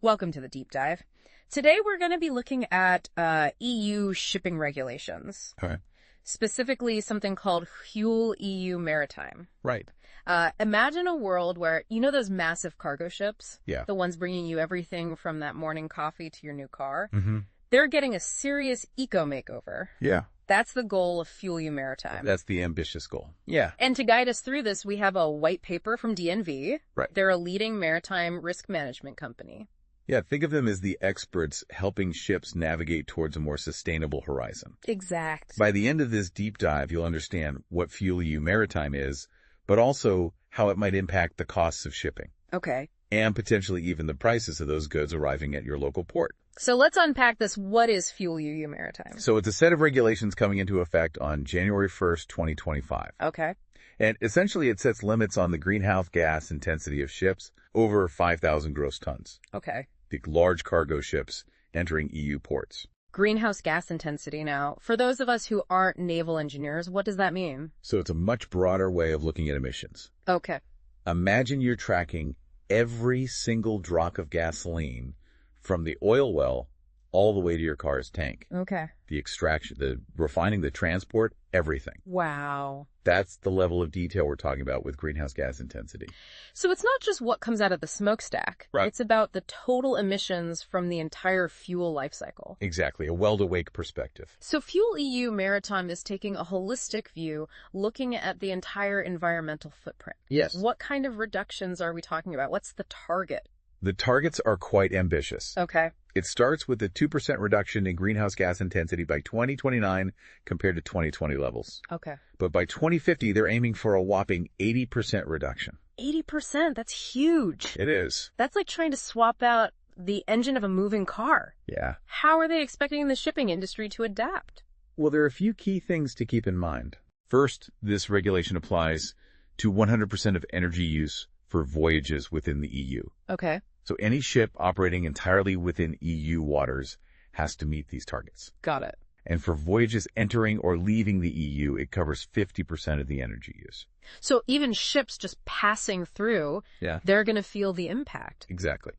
Welcome to the deep dive. Today we're going to be looking at EU shipping regulations, Okay. specifically something called Fueleu Maritime. Right. Imagine a world where, you know those massive cargo ships? Yeah. The ones bringing you everything from that morning coffee to your new car? Mm-hmm. They're getting a serious eco makeover. Yeah. That's the goal of Fueleu Maritime. That's the ambitious goal. Yeah. And to guide us through this, we have a white paper from DNV. Right. They're a leading maritime risk management company. Yeah, think of them as the experts helping ships navigate towards a more sustainable horizon. Exact. By the end of this deep dive, you'll understand what Fueleu Maritime is, but also how it might impact the costs of shipping. Okay. And potentially even the prices of those goods arriving at your local port. So let's unpack this. What is Fueleu Maritime? So it's a set of regulations coming into effect on January 1st, 2025. Okay. And essentially it sets limits on the greenhouse gas intensity of ships over 5,000 gross tons. Okay. The large cargo ships entering EU ports. Greenhouse gas intensity now. For those of us who aren't naval engineers, what does that mean? So it's a much broader way of looking at emissions. Okay. Imagine you're tracking every single drop of gasoline from the oil well all the way to your car's tank. Okay. The extraction, the refining, the transport, everything. Wow. That's the level of detail we're talking about with greenhouse gas intensity. So it's not just what comes out of the smokestack. Right. It's about the total emissions from the entire fuel life cycle. Exactly, a well-to-wake perspective. So Fueleu Maritime is taking a holistic view, looking at the entire environmental footprint. Yes. What kind of reductions are we talking about? What's the target? The targets are quite ambitious. Okay. It starts with a 2% reduction in greenhouse gas intensity by 2029 compared to 2020 levels. Okay. But by 2050, they're aiming for a whopping 80% reduction. 80%, that's huge. It is. That's like trying to swap out the engine of a moving car. Yeah. How are they expecting the shipping industry to adapt? Well, there are a few key things to keep in mind. First, this regulation applies to 100% of energy use for voyages within the EU. Okay. So any ship operating entirely within EU waters has to meet these targets. Got it. And for voyages entering or leaving the EU, it covers 50% of the energy use. So even ships just passing through, they're going to feel the impact. Exactly.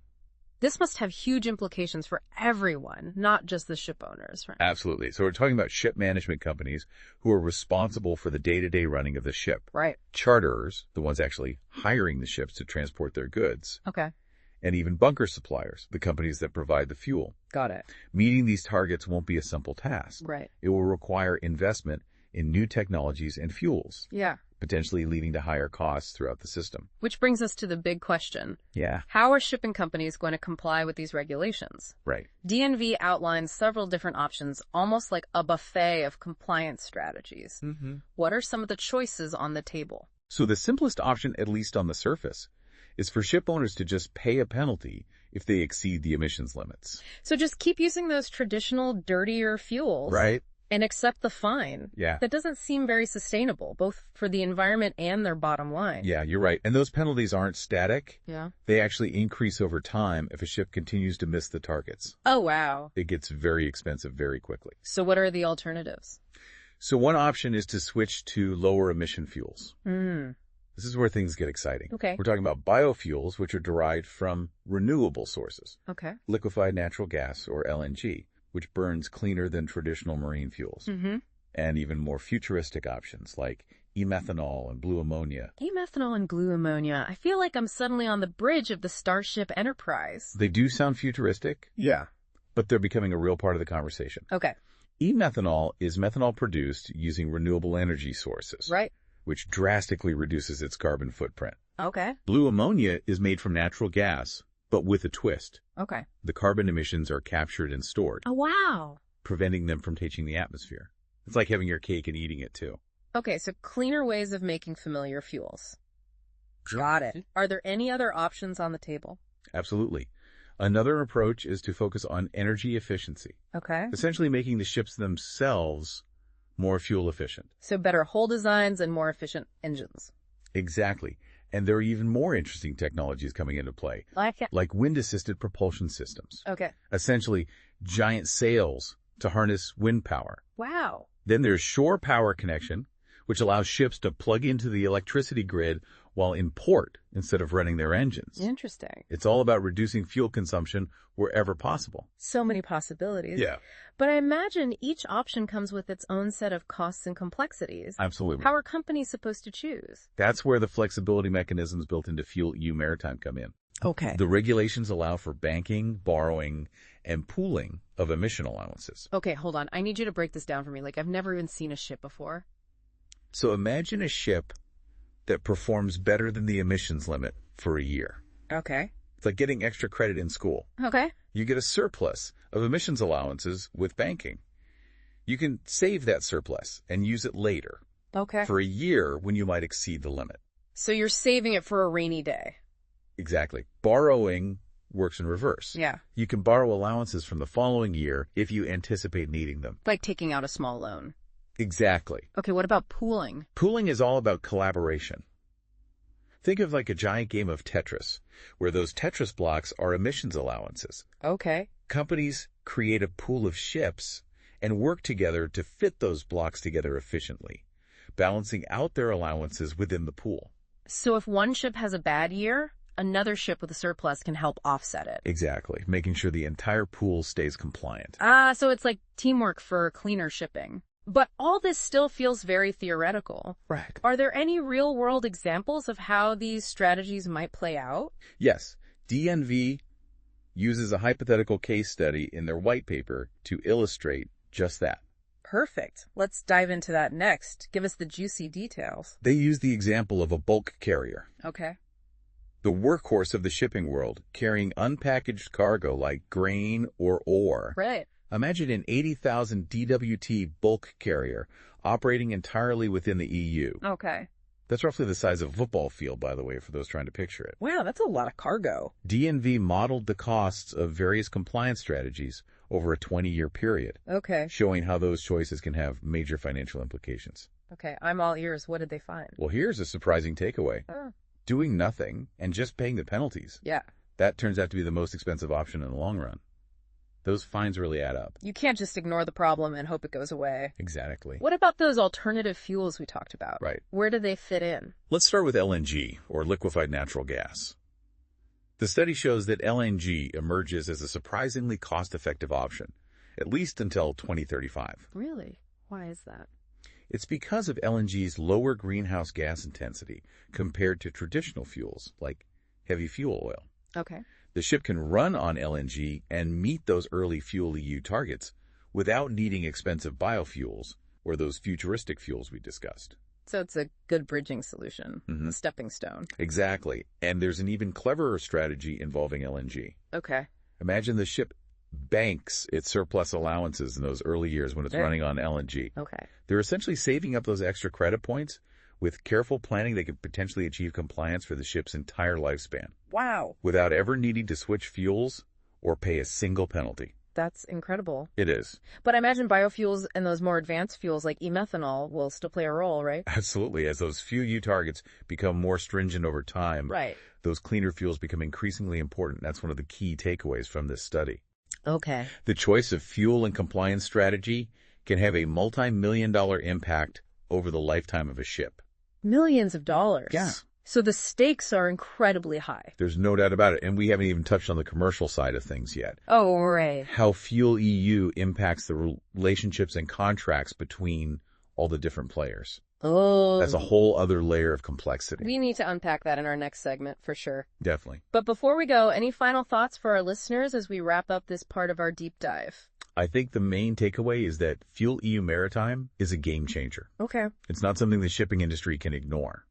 This must have huge implications for everyone, not just the ship owners, right? Absolutely. So we're talking about ship management companies who are responsible for the day-to-day running of the ship. Right. Charterers, the ones actually hiring the ships to transport their goods. Okay. And even bunker suppliers, the companies that provide the fuel. Got it. Meeting these targets won't be a simple task. Right. It will require investment in new technologies and fuels. Yeah. Potentially leading to higher costs throughout the system. Which brings us to the big question. Yeah. How are shipping companies going to comply with these regulations? Right. DNV outlines several different options, almost like a buffet of compliance strategies. Mm-hmm. What are some of the choices on the table? So the simplest option, at least on the surface, is for ship owners to just pay a penalty if they exceed the emissions limits. So just keep using those traditional, dirtier fuels. Right. And accept the fine. Yeah. That doesn't seem very sustainable, both for the environment and their bottom line. Yeah, you're right. And those penalties aren't static. Yeah. They actually increase over time if a ship continues to miss the targets. Oh, wow. It gets very expensive very quickly. So what are the alternatives? So one option is to switch to lower emission fuels. Mm. This is where things get exciting. Okay. We're talking about biofuels, which are derived from renewable sources. Okay. Liquefied natural gas, or LNG, which burns cleaner than traditional marine fuels. Mm-hmm. And even more futuristic options like e-methanol and blue ammonia. E-methanol and blue ammonia. I feel like I'm suddenly on the bridge of the Starship Enterprise. They do sound futuristic. Yeah. But they're becoming a real part of the conversation. Okay. E-methanol is methanol produced using renewable energy sources. Right. Which drastically reduces its carbon footprint. Okay. Blue ammonia is made from natural gas, but with a twist. Okay. The carbon emissions are captured and stored, Oh, wow. preventing them from taking the atmosphere. It's like having your cake and eating it too. Okay, so cleaner ways of making familiar fuels. Got it. Are there any other options on the table? Absolutely. Another approach is to focus on energy efficiency, Okay. essentially making the ships themselves more fuel efficient. So better hull designs and more efficient engines. Exactly. And there are even more interesting technologies coming into play, like wind-assisted propulsion systems. Okay. Essentially, giant sails to harness wind power. Wow. Then there's shore power connection, which allows ships to plug into the electricity grid while in port instead of running their engines. Interesting. It's all about reducing fuel consumption wherever possible. So many possibilities. Yeah. But I imagine each option comes with its own set of costs and complexities. Absolutely. How are companies supposed to choose? That's where the flexibility mechanisms built into Fueleu Maritime come in. Okay. The regulations allow for banking, borrowing, and pooling of emission allowances. Okay, hold on. I need you to break this down for me. Like, I've never even seen a ship before. So imagine a ship that performs better than the emissions limit for a year. Okay. It's like getting extra credit in school. Okay. You get a surplus of emissions allowances with banking. You can save that surplus and use it later. Okay. For a year when you might exceed the limit. So you're saving it for a rainy day. Exactly. Borrowing works in reverse. Yeah. You can borrow allowances from the following year if you anticipate needing them. Like taking out a small loan. Exactly. Okay, what about pooling? Pooling is all about collaboration. Think of like a giant game of Tetris, where those Tetris blocks are emissions allowances. Okay. Companies create a pool of ships and work together to fit those blocks together efficiently, balancing out their allowances within the pool. So if one ship has a bad year, another ship with a surplus can help offset it. Exactly, making sure the entire pool stays compliant. So it's like teamwork for cleaner shipping. But all this still feels very theoretical. Right. Are there any real-world examples of how these strategies might play out? Yes, DNV uses a hypothetical case study in their white paper to illustrate just that. Perfect. Let's dive into that next. Give us the juicy details. They use the example of a bulk carrier, Okay. the workhorse of the shipping world, carrying unpackaged cargo like grain or ore. Right. Imagine an 80,000 DWT bulk carrier operating entirely within the EU. Okay. That's roughly the size of a football field, by the way, for those trying to picture it. Wow, that's a lot of cargo. DNV modeled the costs of various compliance strategies over a 20-year period, Okay. showing how those choices can have major financial implications. Okay, I'm all ears. What did they find? Well, here's a surprising takeaway. Doing nothing and just paying the penalties. Yeah. That turns out to be the most expensive option in the long run. Those fines really add up. You can't just ignore the problem and hope it goes away. Exactly. What about those alternative fuels we talked about? Right. Where do they fit in? Let's start with LNG, or liquefied natural gas. The study shows that LNG emerges as a surprisingly cost-effective option, at least until 2035. Really? Why is that? It's because of LNG's lower greenhouse gas intensity compared to traditional fuels, like heavy fuel oil. Okay. The ship can run on LNG and meet those early FuelEU targets without needing expensive biofuels or those futuristic fuels we discussed. So it's a good bridging solution, a stepping stone. Exactly. And there's an even cleverer strategy involving LNG. Okay. Imagine the ship banks its surplus allowances in those early years when it's running on LNG. Okay. They're essentially saving up those extra credit points. With careful planning, they could potentially achieve compliance for the ship's entire lifespan. Wow. Without ever needing to switch fuels or pay a single penalty. That's incredible. It is. But I imagine biofuels and those more advanced fuels like e-methanol will still play a role, right? Absolutely. As those FuelEU targets become more stringent over time, Right. those cleaner fuels become increasingly important. That's one of the key takeaways from this study. Okay. The choice of fuel and compliance strategy can have a multi-million-dollar impact over the lifetime of a ship. Millions of dollars. Yeah. So the stakes are incredibly high. There's no doubt about it. And we haven't even touched on the commercial side of things yet. Oh, right. How FuelEU impacts the relationships and contracts between all the different players. Oh. That's a whole other layer of complexity. We need to unpack that in our next segment, for sure. Definitely. But before we go, any final thoughts for our listeners as we wrap up this part of our deep dive? I think the main takeaway is that Fueleu Maritime is a game changer. Okay. It's not something the shipping industry can ignore.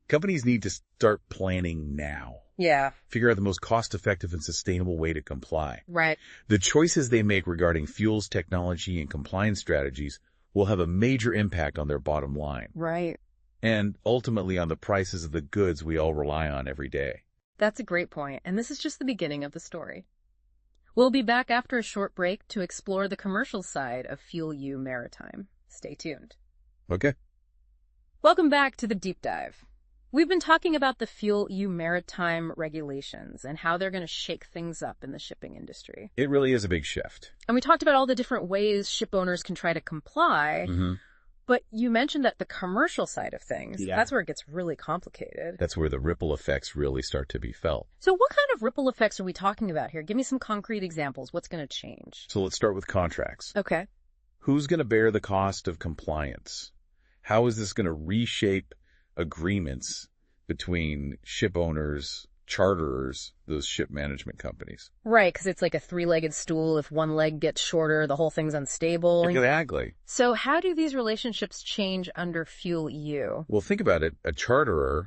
Companies need to start planning now. Yeah. Figure out the most cost-effective and sustainable way to comply. Right. The choices they make regarding fuels, technology, and compliance strategies will have a major impact on their bottom line. Right. And ultimately on the prices of the goods we all rely on every day. That's a great point, and this is just the beginning of the story. We'll be back after a short break to explore the commercial side of Fueleu Maritime. Stay tuned. Okay. Welcome back to the deep dive. We've been talking about the Fueleu Maritime regulations and how they're going to shake things up in the shipping industry. It really is a big shift. And we talked about all the different ways ship owners can try to comply. But you mentioned that the commercial side of things, Yeah. that's where it gets really complicated. That's where the ripple effects really start to be felt. So what kind of ripple effects are we talking about here? Give me some concrete examples. What's going to change? So let's start with contracts. Okay. Who's going to bear the cost of compliance? How is this going to reshape agreements between ship owners, charterers, those ship management companies? Right, because it's like a three-legged stool. If one leg gets shorter, the whole thing's unstable. Exactly. So how do these relationships change under Fueleu? Well, think about it. A charterer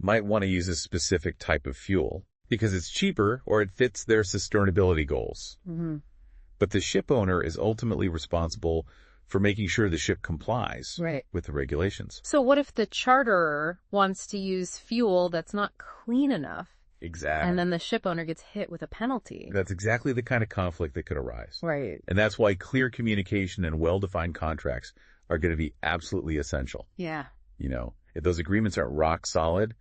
might want to use a specific type of fuel because it's cheaper or it fits their sustainability goals. Mm-hmm. But the ship owner is ultimately responsible for making sure the ship complies with the regulations. So what if the charterer wants to use fuel that's not clean enough? Exactly. And then the ship owner gets hit with a penalty. That's exactly the kind of conflict that could arise. Right. And that's why clear communication and well-defined contracts are going to be absolutely essential. Yeah. You know, if those agreements aren't rock solid,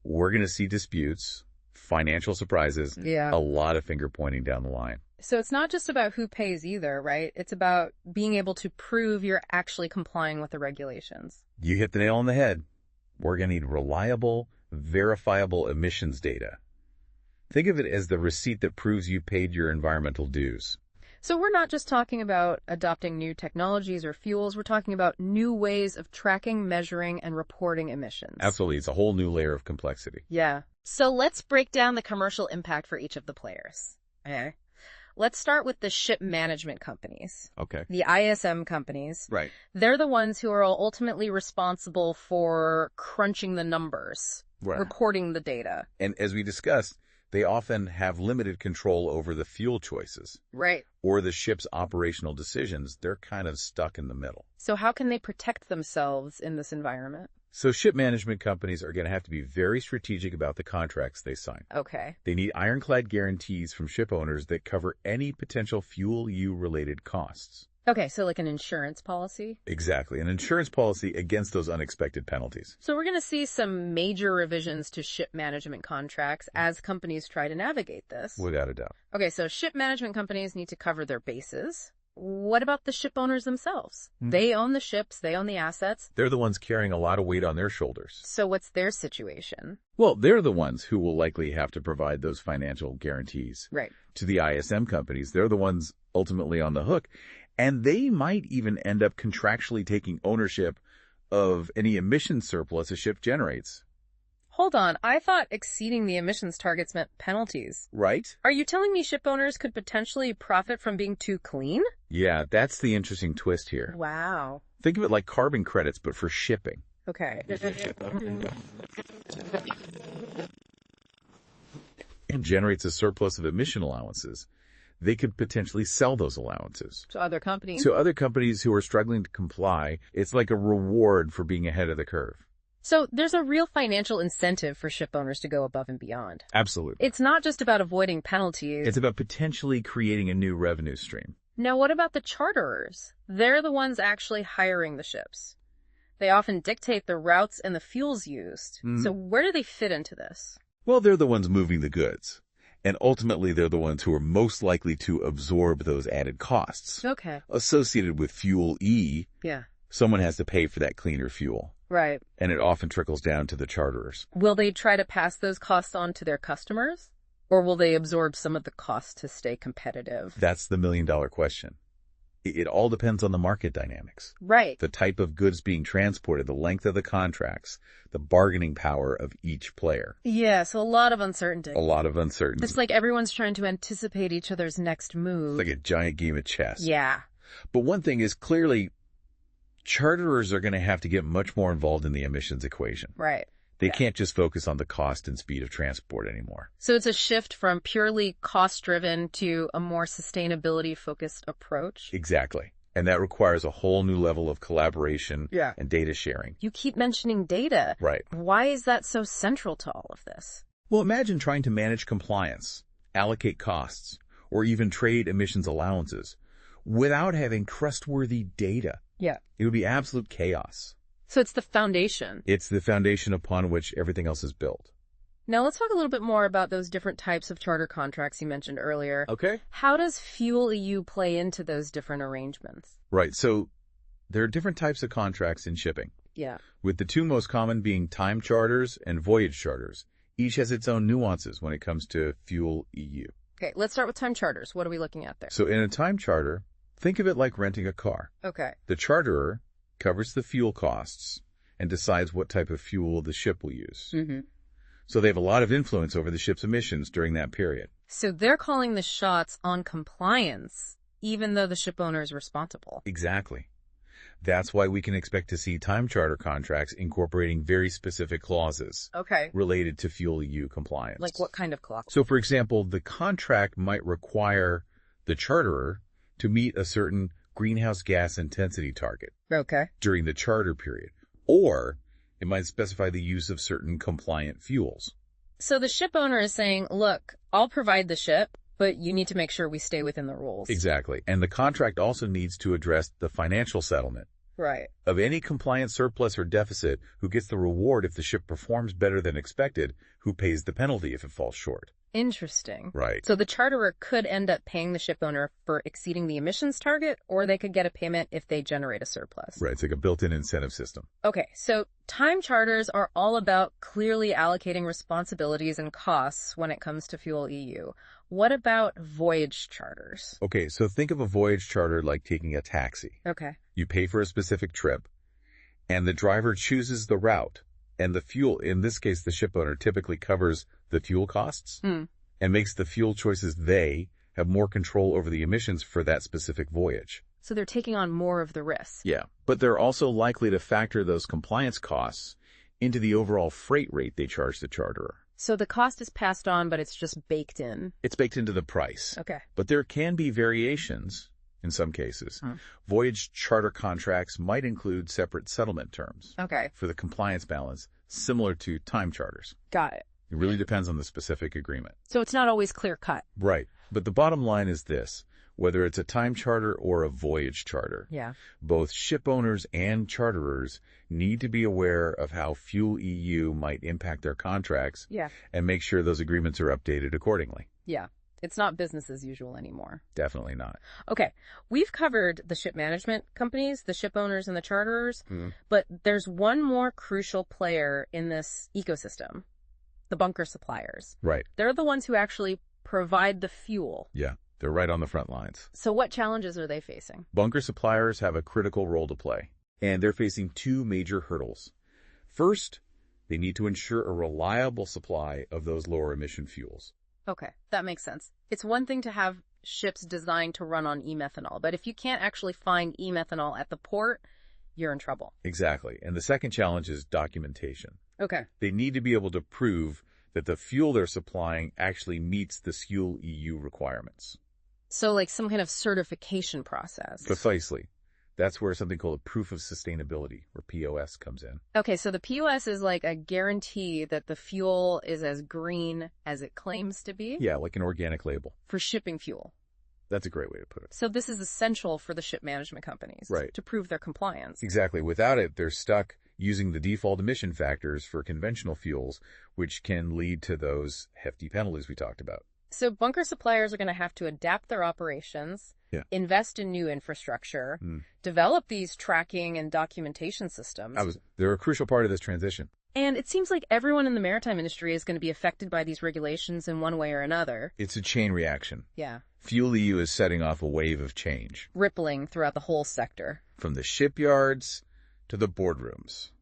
we're going to see disputes, financial surprises, Yeah. a lot of finger pointing down the line. So it's not just about who pays either, right? It's about being able to prove you're actually complying with the regulations. You hit the nail on the head. We're going to need reliable, verifiable emissions data. Think of it as the receipt that proves you paid your environmental dues. So we're not just talking about adopting new technologies or fuels. We're talking about new ways of tracking, measuring, and reporting emissions. Absolutely. It's a whole new layer of complexity. Yeah. So let's break down the commercial impact for each of the players. Okay. Let's start with the ship management companies. Okay. The ISM companies. Right. They're the ones who are ultimately responsible for crunching the numbers, Right. reporting the data. And as we discussed, they often have limited control over the fuel choices Right. or the ship's operational decisions. They're kind of stuck in the middle. So how can they protect themselves in this environment? So ship management companies are going to have to be very strategic about the contracts they sign. Okay. They need ironclad guarantees from ship owners that cover any potential Fueleu-related costs. Okay, so like an insurance policy? Exactly. An insurance policy against those unexpected penalties. So we're going to see some major revisions to ship management contracts as companies try to navigate this. Without a doubt. Okay, so ship management companies need to cover their bases. What about the ship owners themselves? They own the ships, they own the assets. They're the ones carrying a lot of weight on their shoulders. So what's their situation? Well, they're the ones who will likely have to provide those financial guarantees. Right. To the ISM companies. They're the ones ultimately on the hook. And they might even end up contractually taking ownership of any emission surplus a ship generates. Hold on, I thought exceeding the emissions targets meant penalties. Right? Are you telling me ship owners could potentially profit from being too clean? Yeah, that's the interesting twist here. Wow. Think of it like carbon credits, but for shipping. Okay. And generates a surplus of emission allowances. They could potentially sell those allowances. To other companies? So other companies who are struggling to comply, it's like a reward for being ahead of the curve. So there's a real financial incentive for ship owners to go above and beyond. Absolutely. It's not just about avoiding penalties. It's about potentially creating a new revenue stream. Now, what about the charterers? They're the ones actually hiring the ships. They often dictate the routes and the fuels used. So where do they fit into this? Well, they're the ones moving the goods. And ultimately, they're the ones who are most likely to absorb those added costs. Okay. Associated with Fuel E, Yeah. someone has to pay for that cleaner fuel. Right. And it often trickles down to the charterers. Will they try to pass those costs on to their customers? Or will they absorb some of the costs to stay competitive? That's the million-dollar question. It all depends on the market dynamics. Right. The type of goods being transported, the length of the contracts, the bargaining power of each player. Yeah, so a lot of uncertainty. A lot of uncertainty. It's like everyone's trying to anticipate each other's next move. It's like a giant game of chess. Yeah. But one thing is clearly, charterers are going to have to get much more involved in the emissions equation. Right. They can't just focus on the cost and speed of transport anymore. So it's a shift from purely cost-driven to a more sustainability-focused approach? Exactly. And that requires a whole new level of collaboration Yeah. and data sharing. You keep mentioning data. Right. Why is that so central to all of this? Well, imagine trying to manage compliance, allocate costs, or even trade emissions allowances without having trustworthy data. Yeah. It would be absolute chaos. So it's the foundation. It's the foundation upon which everything else is built. Now let's talk a little bit more about those different types of charter contracts you mentioned earlier. Okay. How does Fueleu play into those different arrangements? Right. So There are different types of contracts in shipping, Yeah. with the two most common being time charters and voyage charters. Each has its own nuances when it comes to Fuel EU. Okay, let's start with time charters. What are we looking at there? So in a time charter, think of it like renting a car. Okay. The charterer covers the fuel costs and decides what type of fuel the ship will use. Mm-hmm. So they have a lot of influence over the ship's emissions during that period. So they're calling the shots on compliance, even though the ship owner is responsible. Exactly. That's why we can expect to see time charter contracts incorporating very specific clauses Okay. related to Fuel EU compliance. Like what kind of clause? So, for example, the contract might require the charterer to meet a certain greenhouse gas intensity target Okay. during the charter period, or it might specify the use of certain compliant fuels. So the ship owner is saying, look, I'll provide the ship, but you need to make sure we stay within the rules. Exactly. And the contract also needs to address the financial settlement Right. of any compliance surplus or deficit, who gets the reward if the ship performs better than expected, who pays the penalty if it falls short. Interesting. Right. So the charterer could end up paying the ship owner for exceeding the emissions target, or they could get a payment if they generate a surplus. Right. It's like a built-in incentive system. Okay, so time charters are all about clearly allocating responsibilities and costs when it comes to Fuel EU. What about voyage charters? Okay, so think of a voyage charter like taking a taxi. Okay. You pay for a specific trip, and the driver chooses the route, and the fuel, in this case, the ship owner typically covers the fuel costs and makes the fuel choices. They have more control over the emissions for that specific voyage. So they're taking on more of the risk. Yeah, but they're also likely to factor those compliance costs into the overall freight rate they charge the charterer. So the cost is passed on, but it's just baked in. It's baked into the price. Okay. But there can be variations in some cases. Voyage charter contracts might include separate settlement terms Okay. for the compliance balance, similar to time charters. Got it. It really depends on the specific agreement. So it's not always clear cut. Right. But the bottom line is this: whether it's a time charter or a voyage charter, Yeah. both ship owners and charterers need to be aware of how Fuel EU might impact their contracts Yeah. and make sure those agreements are updated accordingly. Yeah. It's not business as usual anymore. Definitely not. Okay. We've covered the ship management companies, the ship owners, and the charterers, but there's one more crucial player in this ecosystem: the bunker suppliers. Right. They're the ones who actually provide the fuel. Yeah. They're right on the front lines. So what challenges are they facing? Bunker suppliers have a critical role to play, and they're facing two major hurdles. First, they need to ensure a reliable supply of those lower emission fuels. Okay, that makes sense. It's one thing to have ships designed to run on e-methanol, but if you can't actually find e-methanol at the port, you're in trouble. Exactly. And the second challenge is documentation. Okay. They need to be able to prove that the fuel they're supplying actually meets the Fuel EU requirements. So like some kind of certification process. Precisely. That's where something called a proof of sustainability, or POS, comes in. Okay, so the POS is like a guarantee that the fuel is as green as it claims to be Yeah, like an organic label. for shipping fuel. That's a great way to put it. So this is essential for the ship management companies Right. to prove their compliance. Exactly. Without it, they're stuck using the default emission factors for conventional fuels, which can lead to those hefty penalties we talked about. So bunker suppliers are going to have to adapt their operations, invest in new infrastructure, develop these tracking and documentation systems. They're a crucial part of this transition. And it seems like everyone in the maritime industry is going to be affected by these regulations in one way or another. It's a chain reaction. Yeah. Fuel EU is setting off a wave of change. Rippling throughout the whole sector. From the shipyards to the boardrooms.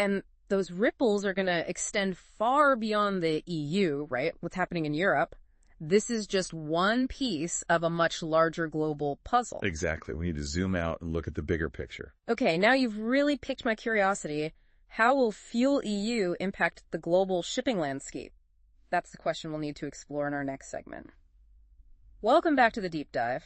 And those ripples are going to extend far beyond the EU, right? What's happening in Europe. This is just one piece of a much larger global puzzle. Exactly. We need to zoom out and look at the bigger picture. Okay, now you've really piqued my curiosity. How will Fuel EU impact the global shipping landscape? That's the question we'll need to explore in our next segment. Welcome back to the deep dive.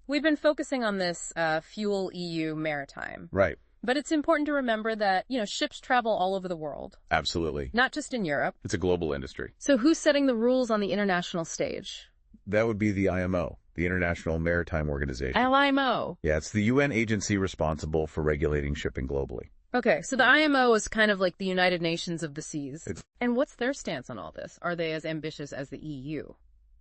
We've been focusing on this Fuel EU Maritime. Right. But it's important to remember that, ships travel all over the world. Absolutely. Not just in Europe. It's a global industry. So who's setting the rules on the international stage? That would be the IMO, the International Maritime Organization. IMO. Yeah, it's the UN agency responsible for regulating shipping globally. Okay, so the IMO is kind of like the United Nations of the seas. And what's their stance on all this? Are they as ambitious as the EU?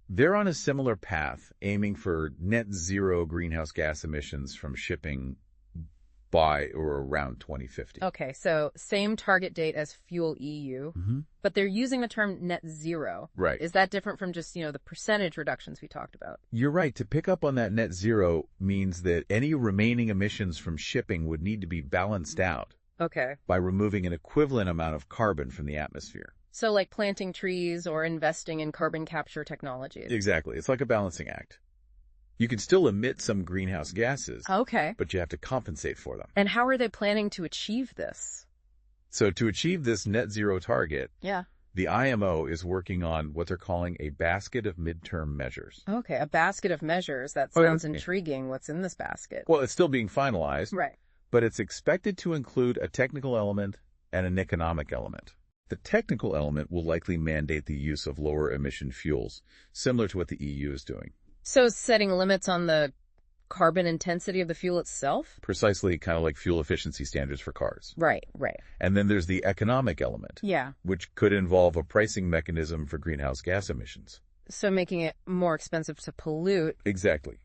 They're on a similar path, aiming for net zero greenhouse gas emissions from shipping by or around 2050. Okay, so same target date as Fuel EU, but they're using the term net zero. Right. Is that different from just, the percentage reductions we talked about? You're right. To pick up on that, net zero means that any remaining emissions from shipping would need to be balanced out Okay. by removing an equivalent amount of carbon from the atmosphere. So like planting trees or investing in carbon capture technology. Exactly. It's like a balancing act. You can still emit some greenhouse gases, Okay. but you have to compensate for them. And how are they planning to achieve this? So to achieve this net zero target, Yeah. the IMO is working on what they're calling a basket of midterm measures. Okay, a basket of measures. That Oh, yeah. sounds intriguing. What's in this basket? Well, it's still being finalized, Right. but it's expected to include a technical element and an economic element. The technical element will likely mandate the use of lower emission fuels, similar to what the EU is doing. So setting limits on the carbon intensity of the fuel itself? Precisely kind of like fuel efficiency standards for cars. Right, right. And then there's the economic element, Yeah. which could involve a pricing mechanism for greenhouse gas emissions. So making it more expensive to pollute. Exactly.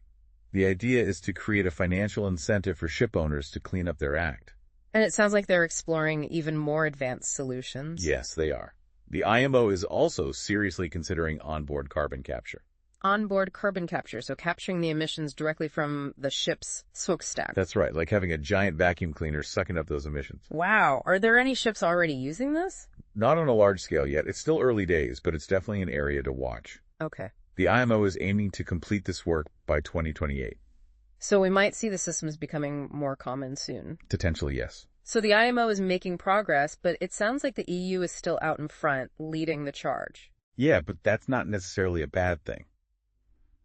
The idea is to create a financial incentive for ship owners to clean up their act. And it sounds like they're exploring even more advanced solutions. Yes, they are. The IMO is also seriously considering onboard carbon capture. Onboard carbon capture, so capturing the emissions directly from the ship's smokestack. That's right, like having a giant vacuum cleaner sucking up those emissions. Wow. Are there any ships already using this? Not on a large scale yet. It's still early days, but it's definitely an area to watch. Okay. The IMO is aiming to complete this work by 2028. So we might see the systems becoming more common soon. Potentially, yes. So the IMO is making progress, but it sounds like the EU is still out in front, leading the charge. Yeah, but that's not necessarily a bad thing.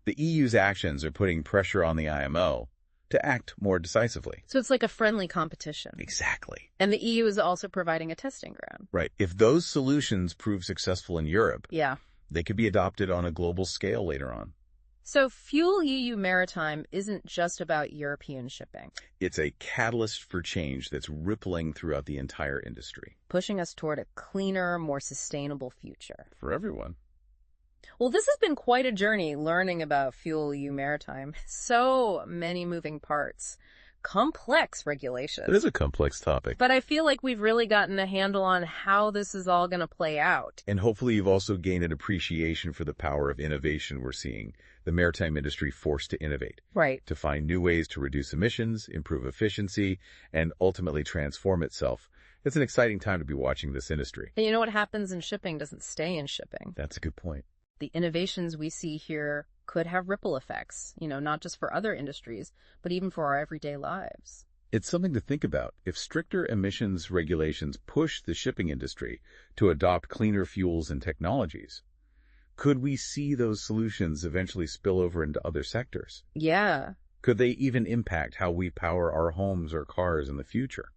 The EU's actions are putting pressure on the IMO to act more decisively. So it's like a friendly competition. Exactly. And the EU is also providing a testing ground. Right. If those solutions prove successful in Europe, Yeah. they could be adopted on a global scale later on. So Fuel EU Maritime isn't just about European shipping, It's a catalyst for change that's rippling throughout the entire industry. pushing us toward a cleaner, more sustainable future. For everyone. Well, this has been quite a journey learning about Fuel EU Maritime. So many moving parts, complex regulations. It is a complex topic. But I feel like we've really gotten a handle on how this is all going to play out. And hopefully you've also gained an appreciation for the power of innovation we're seeing the maritime industry forced to innovate. Right. To find new ways to reduce emissions, improve efficiency, and ultimately transform itself. It's an exciting time to be watching this industry. And you know what happens in shipping doesn't stay in shipping. That's a good point. The innovations we see here could have ripple effects, not just for other industries, but even for our everyday lives. It's something to think about. If stricter emissions regulations push the shipping industry to adopt cleaner fuels and technologies, could we see those solutions eventually spill over into other sectors? Yeah. Could they even impact how we power our homes or cars in the future?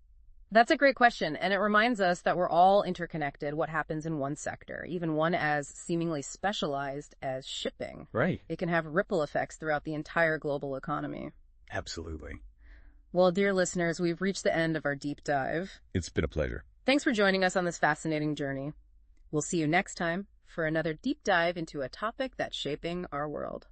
That's a great question, and it reminds us that we're all interconnected. What happens in one sector, even one as seemingly specialized as shipping, Right. it can have ripple effects throughout the entire global economy. Absolutely. Well, dear listeners, we've reached the end of our deep dive. It's been a pleasure. Thanks for joining us on this fascinating journey. We'll see you next time for another deep dive into a topic that's shaping our world.